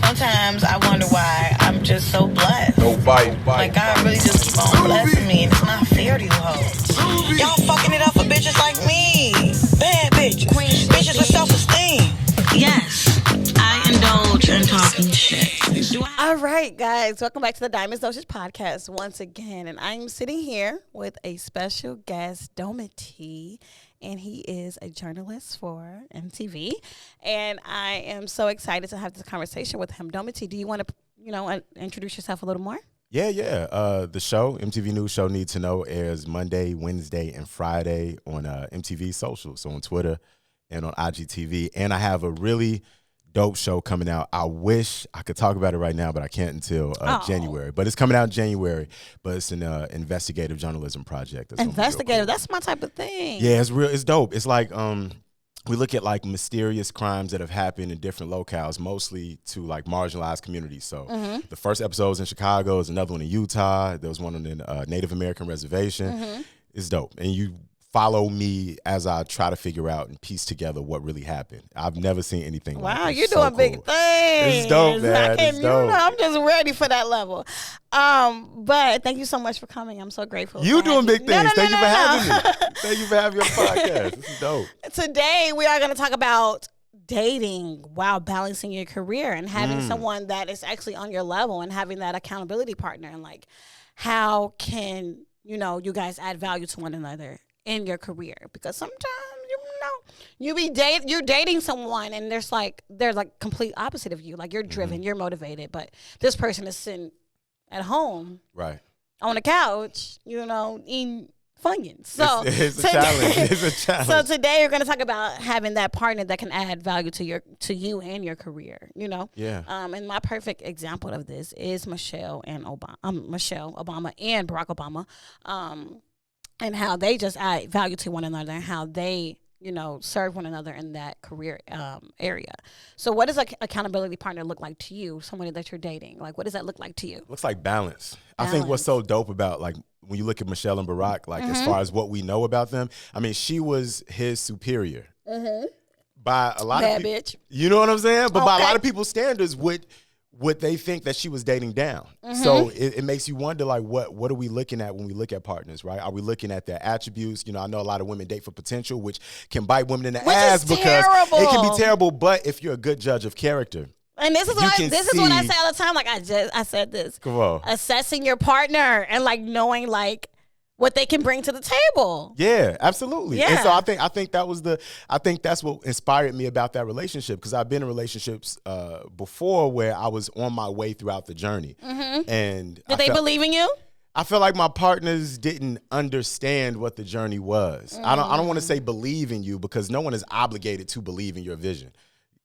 sometimes I wonder why I'm just so blessed. No bite. Like, God really just keep on blessing me, and it's not fair to you hoes. Y'all fucking it up for bitches like me. Bad bitches. Bitches with self-esteem. Yes, I indulge in talking shit. All right, guys. Welcome back to the DOSAGE podcast once again. And I'm sitting here with a special guest, Dometi. And he is a journalist for MTV. And I am so excited to have this conversation with him. Dometi, do you want to, introduce yourself a little more? Yeah. The show, MTV News Show Need to Know, airs Monday, Wednesday, and Friday on MTV Social, so on Twitter and on IGTV. And I have a really dope show coming out. I wish I could talk about it right now, but I can't until January. But it's coming out in January. But it's an investigative journalism project. Investigative, that's my type of thing. Yeah, it's real. It's dope. It's like we look at like mysterious crimes that have happened in different locales, mostly to like marginalized communities. So the first episode was in Chicago. There's another one in Utah. There was one on a Native American reservation. It's dope. And you follow me as I try to figure out and piece together what really happened. I've never seen anything like this. Wow, you're doing big things. It's dope, man. It's dope. I'm just ready for that level. But thank you so much for coming. I'm so grateful. You doing big things. Thank you for having me. me. Thank you for having your podcast. This is dope. Today, we are going to talk about dating while balancing your career and having someone that is actually on your level and having that accountability partner, and like how can, you guys add value to one another in your career, because sometimes you're dating someone and they're like complete opposite of you. Like, you're driven, you're motivated, but this person is sitting at home, right, on the couch, eating Funyuns. So it's a challenge. It's a challenge. So today we're going to talk about having that partner that can add value to you and your career. Yeah. And my perfect example of this is Michelle Obama and Barack Obama. And how they just add value to one another, and how they, serve one another in that career area. So what does an accountability partner look like to you, somebody that you're dating? Like, what does that look like to you? Looks like balance. I think what's so dope about, like, when you look at Michelle and Barack, like, as far as what we know about them, I mean, she was his superior. By a lot Bad of people. bitch. You know what I'm saying? But by a lot of people's standards, would they think that she was dating down? So it makes you wonder, like, what are we looking at when we look at partners, right? Are we looking at their attributes? I know a lot of women date for potential, which can bite women in the ass because it can be terrible. But if you're a good judge of character, and this is what I say all the time. Like, I said this. Come on. Assessing your partner and like knowing like what they can bring to the table. Yeah, absolutely. Yeah. And so I think that's what inspired me about that relationship, because I've been in relationships before where I was on my way throughout the journey. And Did they believe in you? I feel like my partners didn't understand what the journey was. I don't want to say believe in you, because no one is obligated to believe in your vision.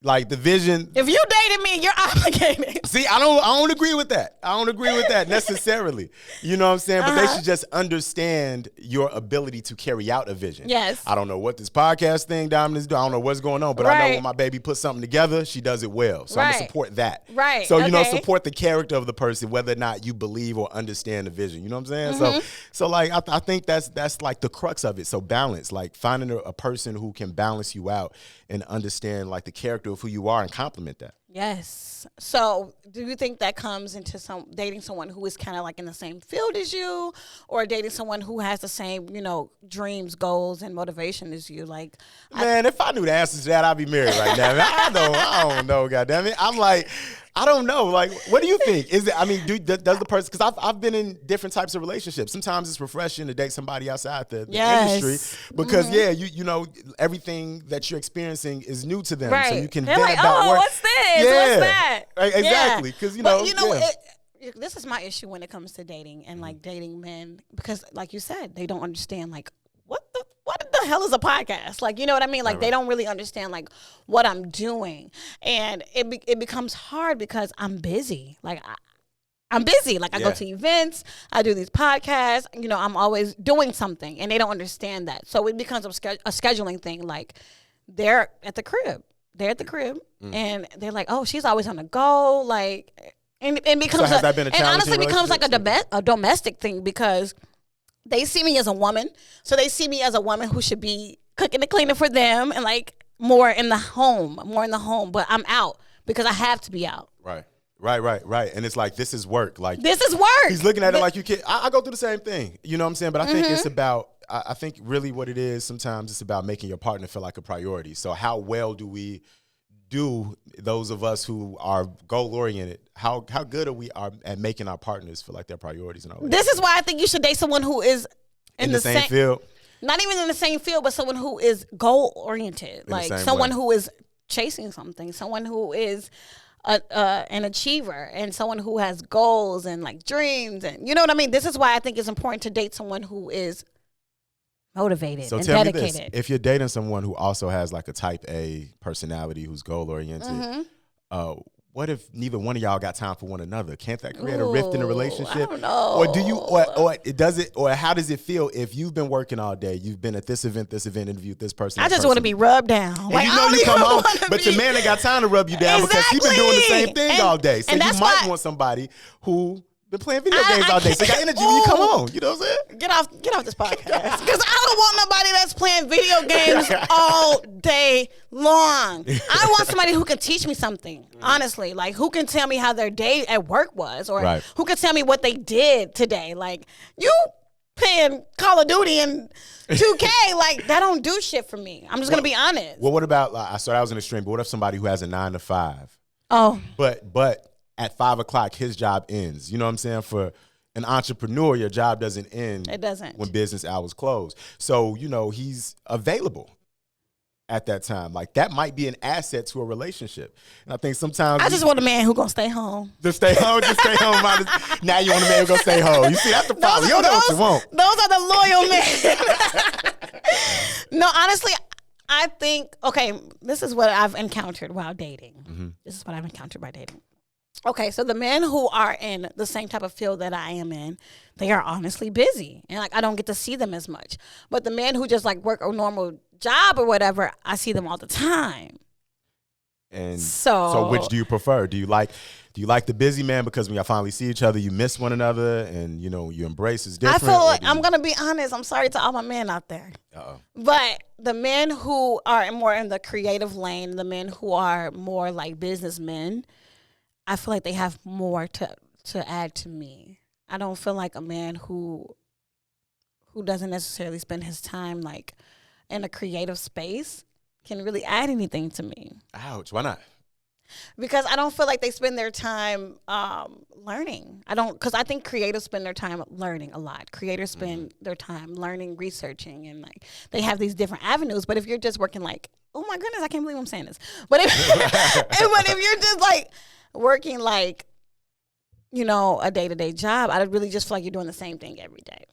Like, the vision. If you dated me, you're obligated. See, I don't agree with that. I don't agree with that necessarily. You know what I'm saying? But they should just understand your ability to carry out a vision. Yes. I don't know what this podcast thing Diamond is doing. I don't know what's going on, but I know when my baby puts something together, she does it well. So I'm going to support that. Right. So, support the character of the person, whether or not you believe or understand the vision. You know what I'm saying? So like, I think that's like the crux of it. So balance, like finding a person who can balance you out and understand like the character of who you are and complement that. Yes. So do you think that comes into dating someone who is kind of like in the same field as you, or dating someone who has the same, dreams, goals, and motivation as you? Like, man, if I knew the answer to that, I'd be married right now. I don't know, goddammit. I'm like, I don't know. Like, what do you think? Is it? I mean, does the person? Because I've been in different types of relationships. Sometimes it's refreshing to date somebody outside the industry, because you know, everything that you're experiencing is new to them, so you can They're vent like, about work. What's this? What's that? Right, exactly. Because this is my issue when it comes to dating and like dating men, because like you said, they don't understand like what the hell is a podcast? Like, you know what I mean? Like, they don't really understand like what I'm doing, and it becomes hard because I'm busy. Like, I'm busy. Like, I go to events, I do these podcasts, I'm always doing something, and they don't understand that. So it becomes a scheduling thing. Like, they're at the crib, and they're like, oh, she's always on the go. Like, and it becomes so has that been a challenge? And honestly becomes like a domestic thing, because they see me as a woman. So they see me as a woman who should be cooking and cleaning for them and like more in the home. But I'm out because I have to be out. Right. Right. And it's like, this is work. Like, this is work. He's looking at it like you can't. I go through the same thing. You know what I'm saying? But I think it's about, I think really what it is, sometimes it's about making your partner feel like a priority. So how well do we do, those of us who are goal-oriented, how good are we at making our partners feel like they're priorities in our life? This is why I think you should date someone who is in the same field. Not even in the same field, but someone who is goal-oriented. Like someone who is chasing something, someone who is an achiever, and someone who has goals and like dreams, and you know what I mean? This is why I think it's important to date someone who is motivated and dedicated. Me this, if you're dating someone who also has like a type A personality, who's goal-oriented, what if neither one of y'all got time for one another? Can't that create a rift in a relationship? I don't know. Or do you, or it does it, or how does it feel if you've been working all day, you've been at this event, interviewed this person? I just want to be rubbed down. And like, you come home, but your man ain't got time to rub you down because he's been doing the same thing all day. So you might want somebody who been playing video games all day. So you got energy when you come home. You know what I'm saying? Get off this podcast. Because I don't want nobody that's playing video games all day long. I want somebody who can teach me something, honestly. Like, who can tell me how their day at work was, or who can tell me what they did today. Like, you playing Call of Duty and 2K, like, that don't do shit for me. I'm just going to be honest. Well, what about, I saw that was an extreme, but what if somebody who has a 9 to 5? Oh. But at 5 o'clock, his job ends. You know what I'm saying? For an entrepreneur, your job doesn't end. It doesn't. When business hours close. So, you know, he's available at that time. Like, that might be an asset to a relationship. And I think sometimes... I just want a man who gonna stay home. Just stay home. Now you want a man who gonna stay home. You see, that's the problem. You don't know what you want. Those are the loyal men. No, honestly, I think, okay, this is what I've encountered while dating. This is what I've encountered by dating. Okay, so the men who are in the same type of field that I am in, they are honestly busy. And like, I don't get to see them as much. But the men who just like work a normal job or whatever, I see them all the time. And so which do you prefer? Do you like the busy man because when y'all finally see each other, you miss one another and, you know, you embrace is different? I feel like, I'm going to be honest, I'm sorry to all my men out there. But the men who are more in the creative lane, the men who are more like businessmen, I feel like they have more to add to me. I don't feel like a man who doesn't necessarily spend his time like in a creative space can really add anything to me. Ouch, why not? Because I don't feel like they spend their time learning. Because I think creatives spend their time learning a lot. Creators spend their time learning, researching, and like they have these different avenues. But if you're just working like, oh my goodness, I can't believe I'm saying this. But if you're just like working like, you know, a day-to-day job, I really just feel like you're doing the same thing every day.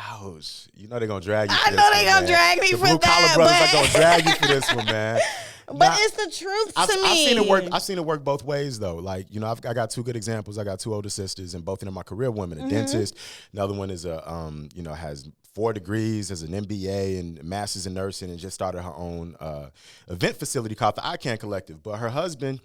Ouch. You know they're going to drag you for I know they're going to drag me for that. The blue-collar brothers are going to drag you for this one, man. But it's the truth to me. I've seen it work both ways, though. Like, you know, I got two good examples. I got two older sisters, and both of them are career women. A dentist. Another one is has 4 degrees, has an MBA and master's in nursing, and just started her own event facility called the ICANN Collective. But her husband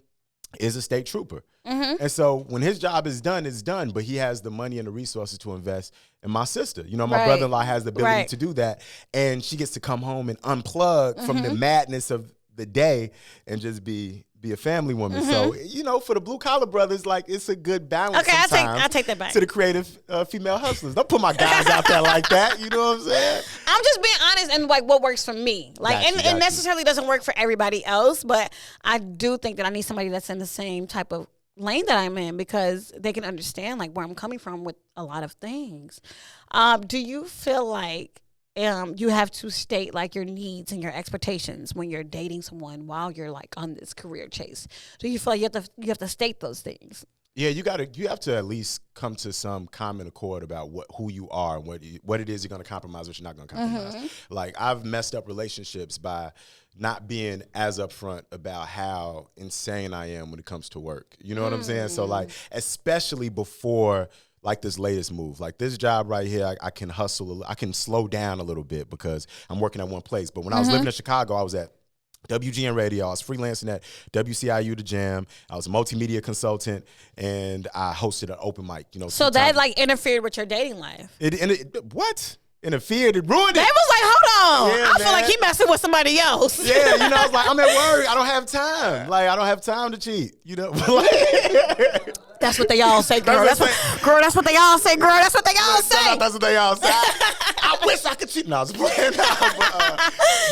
is a state trooper. And so when his job is done, it's done. But he has the money and the resources to invest in my sister. You know, my brother-in-law has the ability to do that. And she gets to come home and unplug from the madness of the day and just be a family woman. So, you know, for the blue collar brothers, like, it's a good balance. Okay, I take that back. To the creative female hustlers. Don't put my guys out there like that. You know what I'm saying? I'm just being honest and like what works for me. Like, it necessarily doesn't work for everybody else, but I do think that I need somebody that's in the same type of lane that I'm in because they can understand like where I'm coming from with a lot of things. Do you feel like you have to state like your needs and your expectations when you're dating someone while you're like on this career chase? Do you feel like you have to state those things? Yeah, you have to at least come to some common accord about who you are and what it is you're going to compromise, what you're not going to compromise. Like, I've messed up relationships by not being as upfront about how insane I am when it comes to work. You know what I'm saying? So like, especially before like this latest move, like this job right here, I can hustle, I can slow down a little bit because I'm working at one place. But when I was living in Chicago, I was at WGN Radio. I was freelancing at WCIU The Jam. I was a multimedia consultant, and I hosted an open mic. You know, so that like interfered with your dating life. What? interfered. It ruined it. They was like, hold on. Yeah, I feel like he messing with somebody else. Yeah, you know, I was like, I'm at work. I don't have time. Like, I don't have time to cheat. You know, that's what they all say, girl. That's what they all say, girl. That's what they all say. That's what they all say. I wish I could cheat. No, I was playing.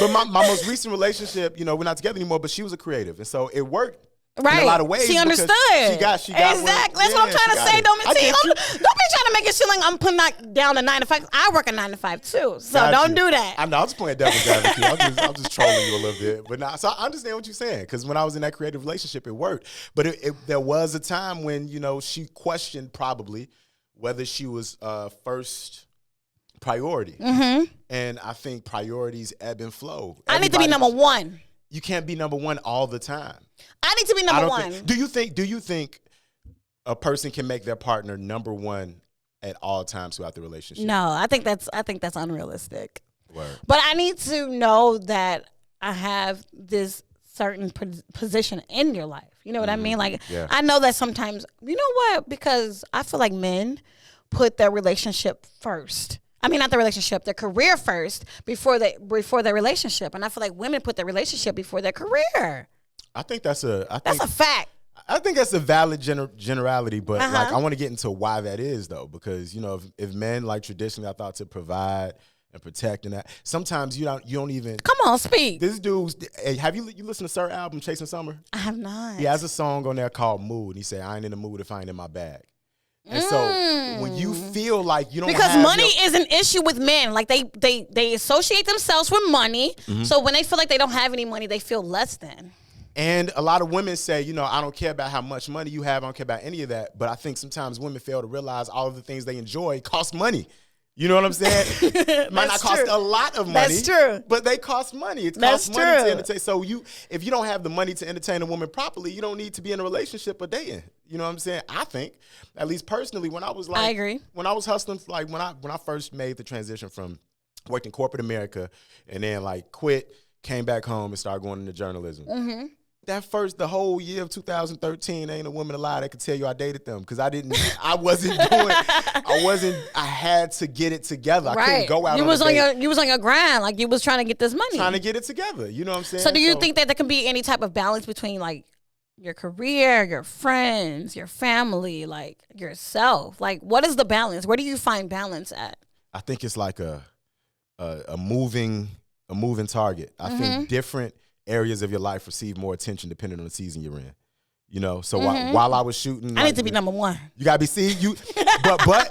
But my most recent relationship, you know, we're not together anymore. But she was a creative, and so it worked. Right. In a lot of ways. She understood. She got exactly. That's what I'm trying to say, Dometi. Don't be trying to make it seem like I'm putting down a 9 to 5. I work a 9 to 5 too. So don't do that. I know. I'm just playing devil's advocate. I'm just trolling you a little bit. But now, so I understand what you're saying, because when I was in that creative relationship, it worked. But there was a time when, you know, she questioned probably whether she was first priority. Mm-hmm. And I think priorities ebb and flow. I need to be number one. You can't be number one all the time. I need to be number one. Do you think a person can make their partner number one at all times throughout the relationship? No, I think that's unrealistic. Word. But I need to know that I have this certain position in your life. You know what I mean? Like, yeah. I know that sometimes, you know what? Because I feel like men put their relationship first. I mean, not the relationship, their career first before their relationship. And I feel like women put their relationship before their career. I think that's a fact. I think that's a valid generality, but like I want to get into why that is though, because you know if men like traditionally are thought to provide and protect and that, sometimes you don't even. Come on, speak. This dude's. Have you listened to Sir album Chasing Summer? I have not. He has a song on there called Mood, and he said, "I ain't in the mood if I ain't in my bag." And so when you feel like you don't because money is an issue with men, like they associate themselves with money. Mm-hmm. So when they feel like they don't have any money, they feel less than. And a lot of women say, you know, I don't care about how much money you have. I don't care about any of that. But I think sometimes women fail to realize all of the things they enjoy cost money. You know what I'm saying? Might not cost a lot of money. That's true. But they cost money. It costs money to entertain. So if you don't have the money to entertain a woman properly, you don't need to be in a relationship or dating. You know what I'm saying? I think, at least personally, when I was like, I agree. When I was hustling, like when I first made the transition from working corporate America and then like quit, came back home and started going into journalism. Mm-hmm. The whole year of 2013, ain't a woman alive that could tell you I dated them, because I had to get it together. I couldn't go out. You was on your grind, like you was trying to get this money. Trying to get it together. You know what I'm saying? So do you think that there can be any type of balance between like your career, your friends, your family, like yourself? Like what is the balance? Where do you find balance at? I think it's like a moving target. I think different areas of your life receive more attention depending on the season you're in. You know, so while I was shooting, I need to be number one. You gotta be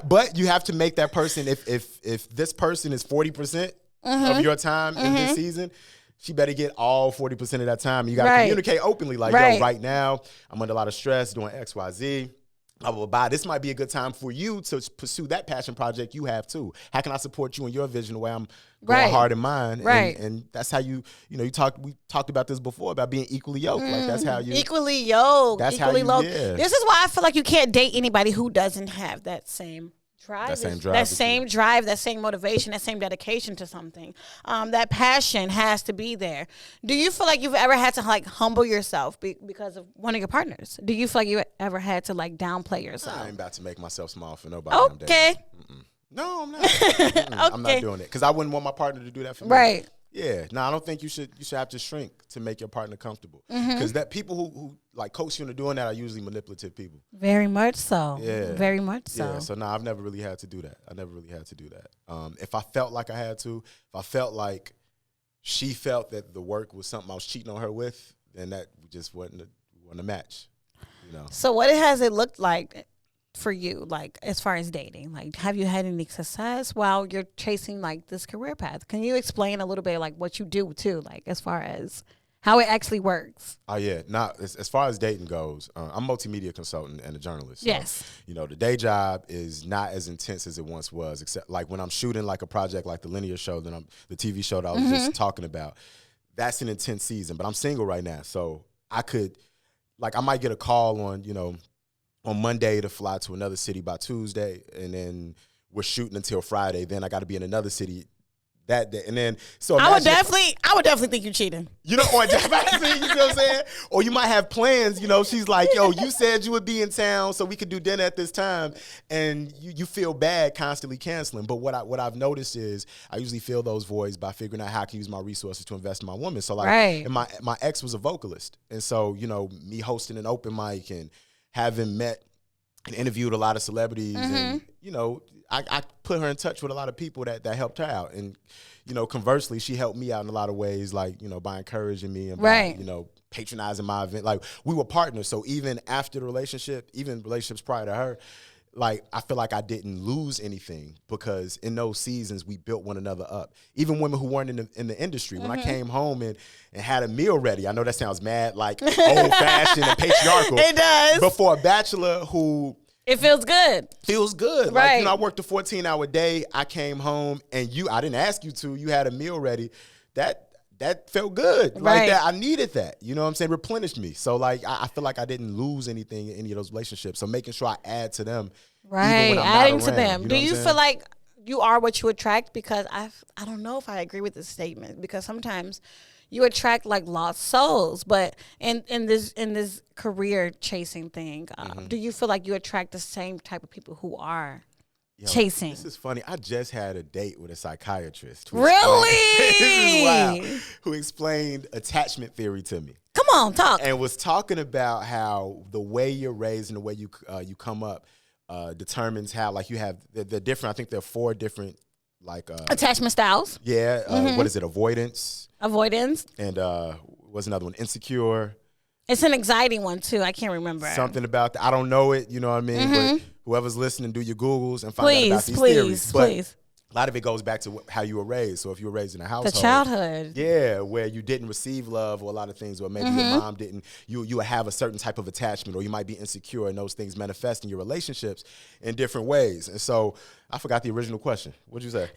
but you have to make that person. If this person is 40% of your time in this season, she better get all 40% of that time. You gotta communicate openly, like, yo, right now I'm under a lot of stress doing X, Y, Z. Blah, blah, blah. This might be a good time for you to pursue that passion project you have too. How can I support you in your vision the way I'm going hard in mine? Right. And that's how we talked about this before, about being equally yoked. Like that's how you equally yoked. That's equally how you, yeah. This is why I feel like you can't date anybody who doesn't have that same drive. That same drive, that same motivation, that same dedication to something. That passion has to be there. Do you feel like you've ever had to like humble yourself because of one of your partners? Do you feel like you ever had to like downplay yourself? I ain't about to make myself small for nobody. Okay. No, I'm not. Okay. I'm not doing it because I wouldn't want my partner to do that for me. Right. Yeah. No, I don't think you should have to shrink to make your partner comfortable. Because that people who like coach you into doing that are usually manipulative people. Very much so. Yeah. Very much so. Yeah. So I've never really had to do that. If I felt like I had to, if I felt like she felt that the work was something I was cheating on her with, then that just wasn't a match. You know. So what has it looked like for you, like as far as dating? Like, have you had any success while you're chasing like this career path? Can you explain a little bit like what you do too, like as far as how it actually works? Oh yeah, as far as dating goes, I'm a multimedia consultant and a journalist. So, yes. You know, the day job is not as intense as it once was, except like when I'm shooting like a project like the linear show, the TV show that I was just talking about. That's an intense season, but I'm single right now, so I might get a call on Monday to fly to another city by Tuesday, and then we're shooting until Friday. Then I got to be in another city And then so I would definitely think you cheating. You know, or you know what I'm saying? Or you might have plans, you know, she's like, yo, you said you would be in town so we could do dinner at this time, and you feel bad constantly canceling. But what I've noticed is I usually fill those voids by figuring out how I can use my resources to invest in my woman. So like and my ex was a vocalist. And so, you know, me hosting an open mic and having met and interviewed a lot of celebrities and, you know, I put her in touch with a lot of people that helped her out. And, you know, conversely, she helped me out in a lot of ways, like, you know, by encouraging me and by, you know, patronizing my event. Like, we were partners. So even after the relationship, even relationships prior to her, like, I feel like I didn't lose anything because in those seasons, we built one another up. Even women who weren't in the industry. When I came home and had a meal ready, I know that sounds mad, like old-fashioned and patriarchal. It does. But for a bachelor who... It feels good. Feels good. Right. Like, you know, I worked a 14-hour day. I came home and I didn't ask you to. You had a meal ready. That felt good. Right. Like that, I needed that. You know what I'm saying? Replenished me. So like, I feel like I didn't lose anything in any of those relationships. So making sure I add to them. Right. Even when I'm Adding not to around, them. you know Do you what I'm feel like you are what you attract? Because I don't know if I agree with this statement, because sometimes you attract like lost souls, but in this career chasing thing, do you feel like you attract the same type of people who are chasing? This is funny. I just had a date with a psychiatrist. Really? Who explained attachment theory to me. Come on, talk. And was talking about how the way you're raised and the way you come up determines how, like, you have the different. I think there are 4 different like attachment styles. Yeah. What is it? Avoidance. And what's another one? Insecure. It's an anxiety one too. I can't remember. Something about that. I don't know it. You know what I mean? But whoever's listening, do your Googles and find out about these theories. Please. A lot of it goes back to how you were raised. So if you were raised in a household, the childhood, where you didn't receive love, or a lot of things, or maybe your mom didn't, you would have a certain type of attachment, or you might be insecure, and those things manifest in your relationships in different ways. And so I forgot the original question. What'd you say?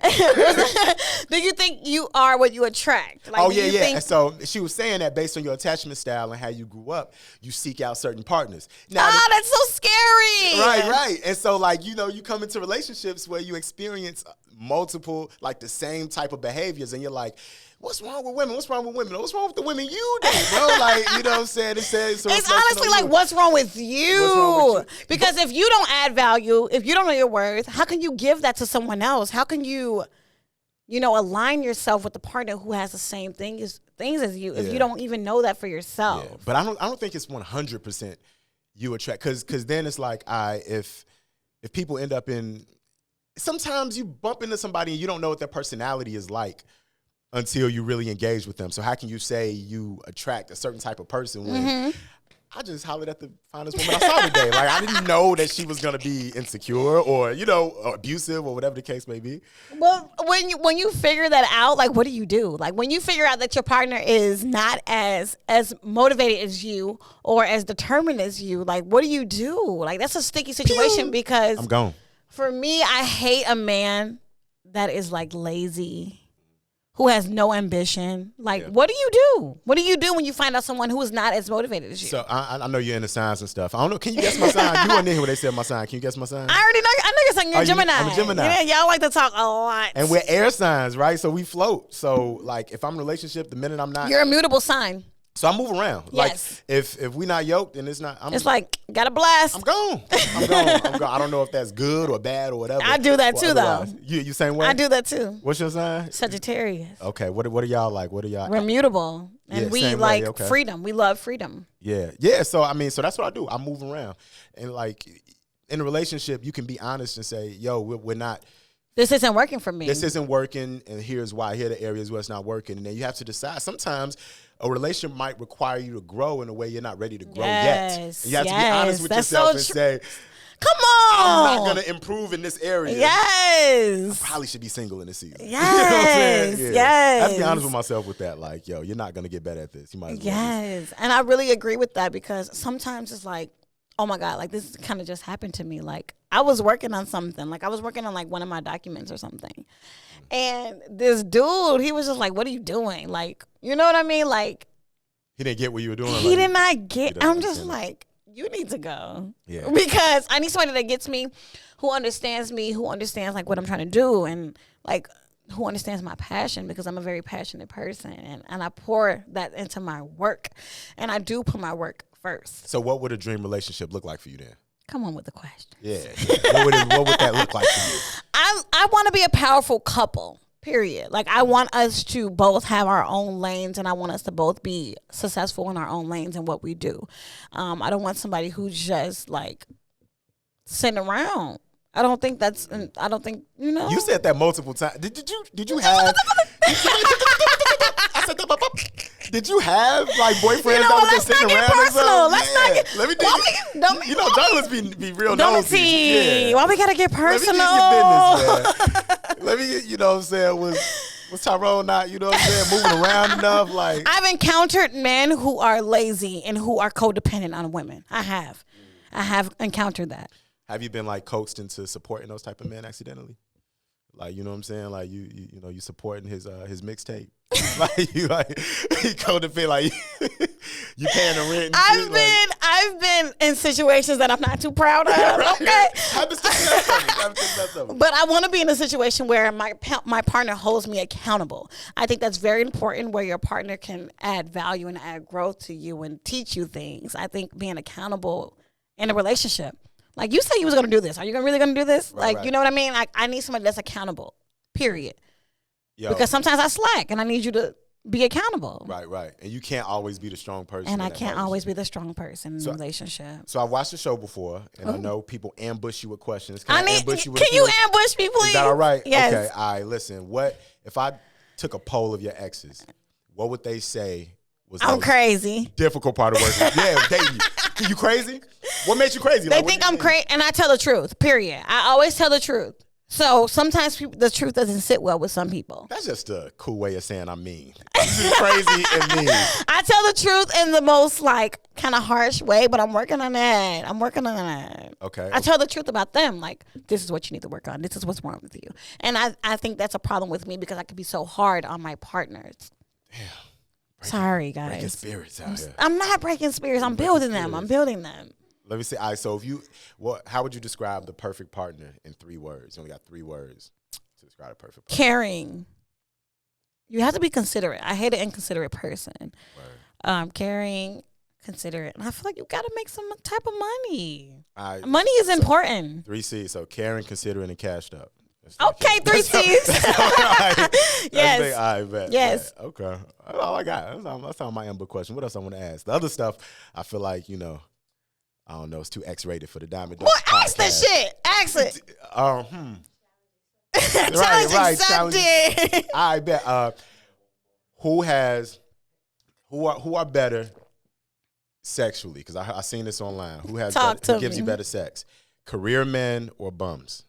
Do you think you are what you attract? Like, And so she was saying that based on your attachment style and how you grew up, you seek out certain partners. Now, that's so scary. Right. And so, like, you know, you come into relationships where you experience multiple, like, the same type of behaviors, and you're like, what's wrong with women? What's wrong with women? What's wrong with the women you date, bro? Like, you know what I'm saying? It's honestly like, what's wrong with you? Because if you don't add value, if you don't know your worth, how can you give that to someone else? How can you align yourself with a partner who has the same things as you if you don't even know that for yourself? Yeah. But I don't think it's 100% you attract, because then it's like, if people end up in, sometimes you bump into somebody and you don't know what their personality is like until you really engage with them. So how can you say you attract a certain type of person when I just hollered at the finest woman I saw today? Like, I didn't know that she was going to be insecure or, or abusive or whatever the case may be. Well, when you figure that out, like, what do you do? Like, when you figure out that your partner is not as motivated as you or as determined as you, like, what do you do? Like, that's a sticky situation because I'm gone. For me, I hate a man that is, like, lazy, who has no ambition. Like, what do you do? What do you do when you find out someone who is not as motivated as you? So I know you're into signs and stuff. I don't know. Can you guess my sign? You weren't in here when they said my sign. Can you guess my sign? I already know. I know you're saying you're a Gemini. I'm a Gemini. Yeah, y'all like to talk a lot. And we're air signs, right? So we float. So, like, if I'm in a relationship, the minute I'm not, you're a mutable sign. So I move around. Yes. Like, if we not yoked, then it's not. It's like, got a blast. I'm gone. I'm gone. I don't know if that's good or bad or whatever. I do that too, though. You same way? I do that too. What's your sign? Sagittarius. Okay. What are y'all like? What are y'all? We're mutable. And we like freedom. We love freedom. Yeah. Yeah. So, so that's what I do. I move around. And, like, in a relationship, you can be honest and say, yo, we're not. This isn't working for me. This isn't working, and here's why. Here are the areas where it's not working. And then you have to decide. Sometimes a relationship might require you to grow in a way you're not ready to grow yet. And you have to be honest with yourself and say, come on, I'm not going to improve in this area. Yes. I probably should be single in this season. Yes. You know what I'm saying? Yeah. Yes. I have to be honest with myself with that. Like, yo, you're not going to get better at this. You might as well. Yes. And I really agree with that, because sometimes it's like, oh my God, like, this kind of just happened to me. Like, I was working on something. Like, I was working on, like, one of my documents or something. And this dude, he was just like, what are you doing? Like, you know what I mean? Like, he didn't get what you were doing. He did not get. I'm just like, you need to go. Yeah. Because I need somebody that gets me, who understands me, who understands, like, what I'm trying to do. And, like, who understands my passion, because I'm a very passionate person, and I pour that into my work, and I do put my work first. So what would a dream relationship look like for you then? Come on with the question. Yeah. What would that look like for you? I want to be a powerful couple. Period. Like, I want us to both have our own lanes, and I want us to both be successful in our own lanes and what we do. I don't want somebody who's just like sitting around. I don't think, you know. You said that multiple times. Did you have? I said that. Did you have like boyfriends that were just sitting around or something? Let's not get. Let me do. You know, journalists be real nosy. Yeah. Why we gotta get personal? Let me get your business, man. Let me get, you know what I'm saying, was Tyrone not, you know what I'm saying, moving around enough? Like, I've encountered men who are lazy and who are codependent on women. I have encountered that. Have you been like coaxed into supporting those type of men accidentally? Like, you know what I'm saying? Like you know, you supporting his mixtape. Like you codependent, like you paying the rent. And I've been in situations that I'm not too proud of. Okay. But I want to be in a situation where my partner holds me accountable. I think that's very important, where your partner can add value and add growth to you and teach you things. I think being accountable in a relationship. Like, you said you was going to do this. Are you really going to do this? Right. You know what I mean? Like, I need somebody that's accountable, period. Yo. Because sometimes I slack and I need you to be accountable. Right. And you can't always be the strong person. And I can't always be the strong person in a relationship. So I've watched the show before, and I know people ambush you with questions. Can you ambush me, please? Is that all right? Yes. Okay, all right, listen. What if I took a poll of your exes, what would they say was I'm crazy. Difficult part of working? Yeah, dating you. You crazy? What makes you crazy? They think I'm crazy, and I tell the truth, period. I always tell the truth. So sometimes the truth doesn't sit well with some people. That's just a cool way of saying I'm mean. Crazy and mean. I tell the truth in the most like kind of harsh way, but I'm working on that. Okay. I tell the truth about them. Like, this is what you need to work on. This is what's wrong with you. And I think that's a problem with me, because I could be so hard on my partners. Damn. Sorry, guys. Breaking spirits out here. I'm not breaking spirits. I'm building them. Let me see. All right, so how would you describe the perfect partner in 3 words? You only got 3 words to describe a perfect partner. Caring. You have to be considerate. I hate an inconsiderate person. Caring, considerate. And I feel like you got to make some type of money. Money is important. 3 C's. So caring, considerate, and cashed up. Okay, 3 C's. Yes. I bet. Yes. Bet. Okay. That's all I got. That's all my Ember question. What else I want to ask? The other stuff, I feel like, you know, I don't know, it's too X-rated for the Diamond Dogs podcast. Ask the shit. Ask it. Right. Challenge. I bet. Who are better sexually? Because I seen this online. Who gives you better sex? Career men or bums?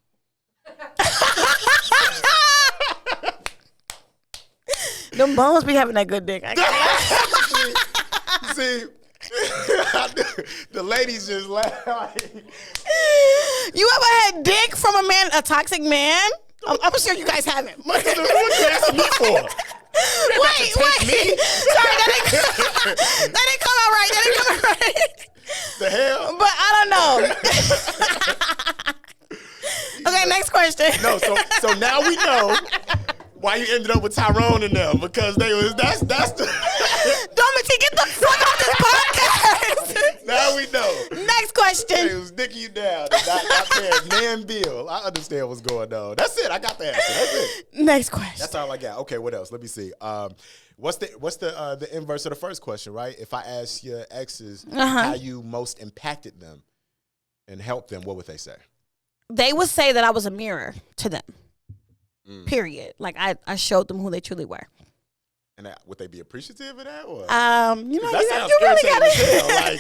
Them bums be having that good dick. See, the ladies just laugh. You ever had dick from a toxic man? I'm sure you guys haven't. What you asking me for? Wait. Sorry, that didn't come out right. The hell? But I don't know. Okay, next question. No, so now we know why you ended up with Tyrone and them, because that's the Dometi, get the fuck off this podcast. Now we know. Next question. They was dicking you down. Not paying man bill. I understand what's going on. That's it. I got the answer. That's it. Next question. That's all I got. Okay, what else? Let me see. What's the inverse of the first question, right? If I ask your exes how you most impacted them and helped them, what would they say? They would say that I was a mirror to them. Period. Like, I showed them who they truly were. And would they be appreciative of that? Or? You really gotta. Like,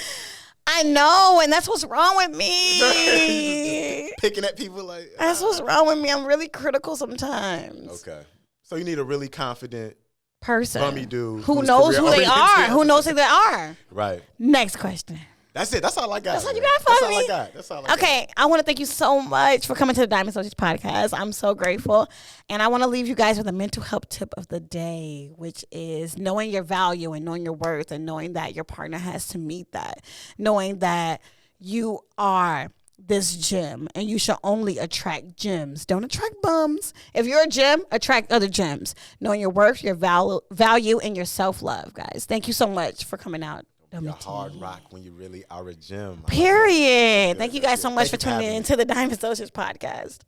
I know, and that's what's wrong with me. Picking at people like. That's what's wrong with me. I'm really critical sometimes. Okay, so you need a really confident person, bummy dude who knows who they are. Who knows who they are. Right. Next question. That's it. That's all I got. That's all you got for me? That's all I got. Okay, I want to thank you so much for coming to the Diamond Associates podcast. I'm so grateful. And I want to leave you guys with a mental health tip of the day, which is knowing your value and knowing your worth and knowing that your partner has to meet that. Knowing that you are this gem, and you should only attract gems. Don't attract bums. If you're a gem, attract other gems. Knowing your worth, your value, and your self-love, guys. Thank you so much for coming out. You're hard rock when you really are a gem. Period. Thank you guys so much for tuning in to the Diamond Socials podcast.